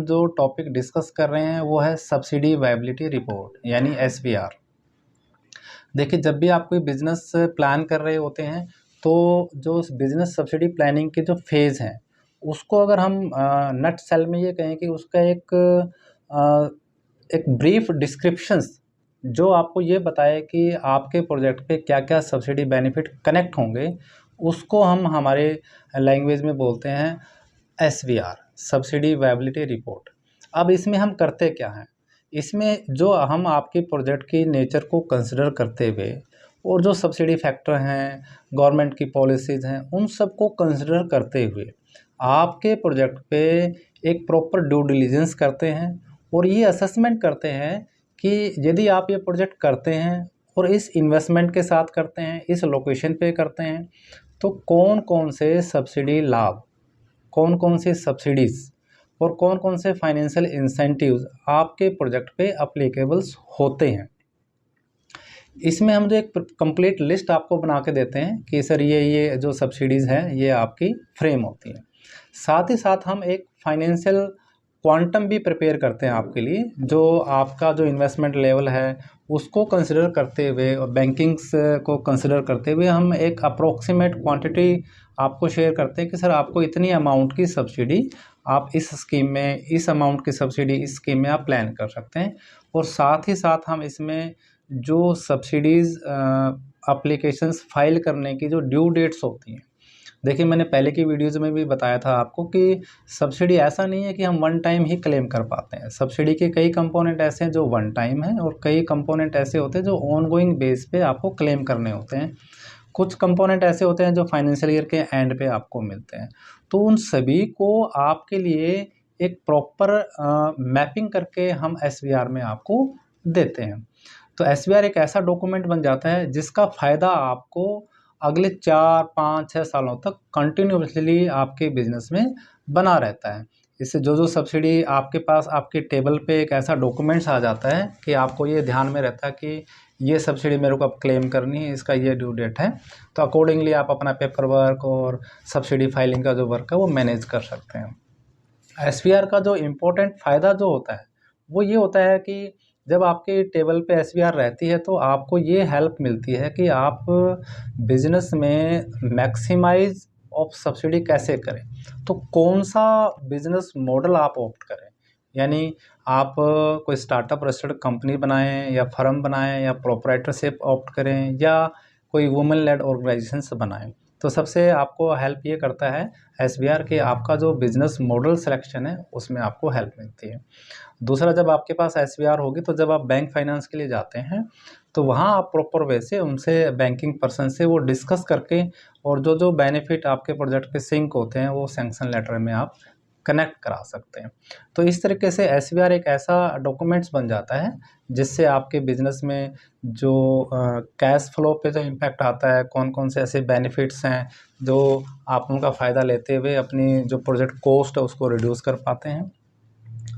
जो topic discuss कर रहे हैं वो है सब्सिडी वायबिलिटी रिपोर्ट यानी एसवीआर। देखिए, जब भी आप कोई बिजनेस प्लान कर रहे होते हैं तो जो बिजनेस सब्सिडी प्लानिंग के जो फेज़ हैं उसको अगर हम नट सेल में ये कहें कि उसका एक ब्रीफ डिस्क्रिप्शंस जो आपको ये बताए कि आपके प्रोजेक्ट पे क्या क्या सब्सिडी बेनिफिट कनेक्ट होंगे, उसको हम हमारे लैंग्वेज में बोलते हैं एसवीआर, सब्सिडी वायबिलिटी रिपोर्ट। अब इसमें हम करते क्या हैं, इसमें जो हम आपके प्रोजेक्ट की नेचर को कंसिडर करते हुए और जो सब्सिडी फैक्टर हैं, गवर्नमेंट की पॉलिसीज़ हैं, उन सबको कंसिडर करते हुए आपके प्रोजेक्ट पे एक प्रॉपर ड्यू डिलिजेंस करते हैं और ये असेसमेंट करते हैं कि यदि आप ये प्रोजेक्ट करते हैं और इस इन्वेस्टमेंट के साथ करते हैं, इस लोकेशन पे करते हैं, तो कौन कौन से सब्सिडी लाभ, कौन कौन सी सब्सिडीज़ और कौन कौन से फाइनेंशियल इंसेंटिव्स आपके प्रोजेक्ट पे अप्लीकेबल्स होते हैं। इसमें हम जो एक कंप्लीट लिस्ट आपको बना के देते हैं कि सर ये जो सब्सिडीज़ हैं ये आपकी फ्रेम होती हैं। साथ ही साथ हम एक फाइनेंशियल क्वांटम भी प्रिपेयर करते हैं आपके लिए, जो आपका जो इन्वेस्टमेंट लेवल है उसको कंसिडर करते हुए और बैंकिंग्स को कंसिडर करते हुए हम एक अप्रोक्सीमेट क्वांटिटी आपको शेयर करते हैं कि सर आपको इतनी अमाउंट की सब्सिडी आप इस स्कीम में, इस अमाउंट की सब्सिडी इस स्कीम में आप प्लान कर सकते हैं। और साथ ही साथ हम इसमें जो सब्सिडीज़ एप्लीकेशंस फाइल करने की जो ड्यू डेट्स होती हैं, देखिए मैंने पहले की वीडियोज़ में भी बताया था आपको कि सब्सिडी ऐसा नहीं है कि हम वन टाइम ही क्लेम कर पाते हैं। सब्सिडी के कई कंपोनेंट ऐसे हैं जो वन टाइम हैं और कई कंपोनेंट ऐसे होते हैं जो ऑनगोइंग बेस पे आपको क्लेम करने होते हैं। कुछ कंपोनेंट ऐसे होते हैं जो फाइनेंशियल ईयर के एंड पे आपको मिलते हैं। तो उन सभी को आपके लिए एक प्रॉपर मैपिंग करके हम एसवीआर में आपको देते हैं। तो एसवीआर एक ऐसा डॉक्यूमेंट बन जाता है जिसका फ़ायदा आपको अगले 4, 5, 6 सालों तक कंटिन्यूअसली आपके बिजनेस में बना रहता है। इससे जो सब्सिडी आपके पास आपके टेबल पे एक ऐसा डॉक्यूमेंट्स आ जाता है कि आपको ये ध्यान में रहता है कि ये सब्सिडी मेरे को अब क्लेम करनी है, इसका ये ड्यू डेट है, तो अकॉर्डिंगली आप अपना पेपर वर्क और सब्सिडी फाइलिंग का जो वर्क है वो मैनेज कर सकते हैं। एसवीआर का जो इम्पोर्टेंट फ़ायदा जो होता है वो ये होता है कि जब आपके टेबल पे एसवीआर रहती है तो आपको ये हेल्प मिलती है कि आप बिजनेस में मैक्सिमाइज ऑफ सब्सिडी कैसे करें, तो कौन सा बिजनेस मॉडल आप ऑप्ट करें। यानी आप कोई स्टार्टअप रजिस्टर्ड कंपनी बनाएं या फर्म बनाएं या प्रोप्राइटरशिप ऑप्ट करें या कोई वुमेन लेड ऑर्गेनाइजेशंस बनाएं, तो सबसे आपको हेल्प ये करता है एसवीआर कि आपका जो बिज़नेस मॉडल सिलेक्शन है उसमें आपको हेल्प मिलती है। दूसरा, जब आपके पास एसवीआर होगी तो जब आप बैंक फाइनेंस के लिए जाते हैं तो वहाँ आप प्रॉपर वे से उनसे बैंकिंग पर्सन से वो डिस्कस करके और जो बेनिफिट आपके प्रोजेक्ट पे सिंक होते हैं वो सैंक्शन लेटर में आप कनेक्ट करा सकते हैं। तो इस तरीके से एसवीआर एक ऐसा डॉक्यूमेंट्स बन जाता है जिससे आपके बिजनेस में जो कैश फ्लो पे जो इम्पैक्ट आता है, कौन कौन से ऐसे बेनिफिट्स हैं जो आप उनका फ़ायदा लेते हुए अपनी जो प्रोजेक्ट कॉस्ट है उसको रिड्यूस कर पाते हैं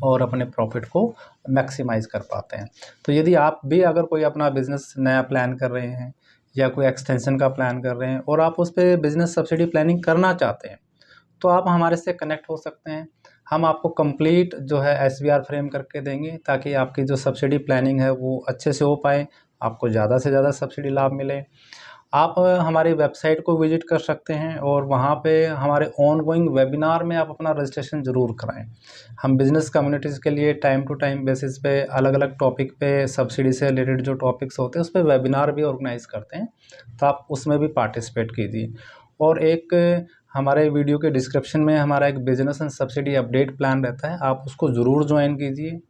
और अपने प्रॉफिट को मैक्सिमाइज़ कर पाते हैं। तो यदि आप भी अगर कोई अपना बिज़नेस नया प्लान कर रहे हैं या कोई एक्सटेंशन का प्लान कर रहे हैं और आप उस पे बिज़नेस सब्सिडी प्लानिंग करना चाहते हैं, तो आप हमारे से कनेक्ट हो सकते हैं। हम आपको कंप्लीट जो है एसवीआर फ्रेम करके देंगे ताकि आपकी जो सब्सिडी प्लानिंग है वो अच्छे से हो पाए, आपको ज़्यादा से ज़्यादा सब्सिडी लाभ मिले। आप हमारी वेबसाइट को विज़िट कर सकते हैं और वहाँ पे हमारे ऑनगोइंग वेबिनार में आप अपना रजिस्ट्रेशन ज़रूर कराएँ। हम बिज़नेस कम्युनिटीज़ के लिए टाइम टू टाइम बेसिस पे अलग-अलग टॉपिक पे सब्सिडी से रिलेटेड जो टॉपिक्स होते हैं उस पे वेबिनार भी ऑर्गेनाइज़ करते हैं, तो आप उसमें भी पार्टिसिपेट कीजिए। और एक हमारे वीडियो के डिस्क्रिप्शन में हमारा एक business and subsidy update plan रहता है, आप उसको ज़रूर ज्वाइन कीजिए।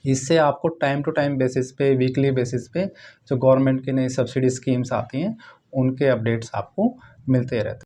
इससे आपको टाइम टू टाइम बेसिस पे, वीकली बेसिस पे जो गवर्नमेंट की नई सब्सिडी स्कीम्स आती हैं उनके अपडेट्स आपको मिलते रहते हैं।